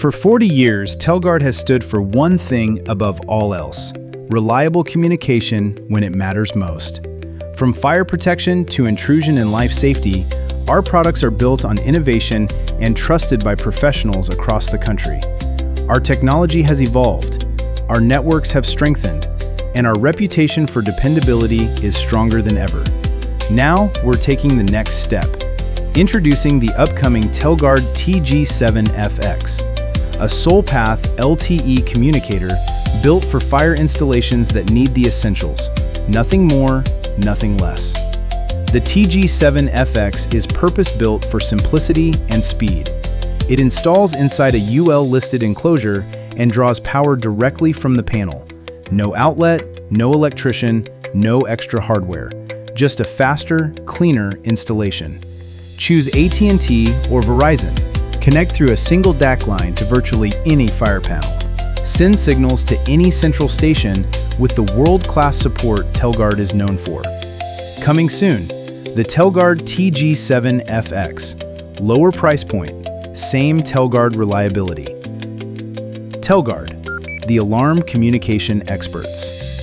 For 40 years, Telguard has stood for one thing above all else: reliable communication when it matters most. From fire protection to intrusion and life safety, our products are built on innovation and trusted by professionals across the country. Our technology has evolved, our networks have strengthened, and our reputation for dependability is stronger than ever. Now, we're taking the next step. Introducing the upcoming Telguard TG-7FX, a sole-path LTE communicator built for fire installations that need the essentials. Nothing more, nothing less. The TG-7FX is purpose-built for simplicity and speed. It installs inside a UL-listed enclosure and draws power directly from the panel. No outlet, no electrician, no extra hardware. Just a faster, cleaner installation. Choose AT&T or Verizon. Connect through a single DAC line to virtually any fire panel. Send signals to any central station with the world-class support Telguard is known for. Coming soon, the Telguard TG-7FX. Lower price point, same Telguard reliability. Telguard, the alarm communication experts.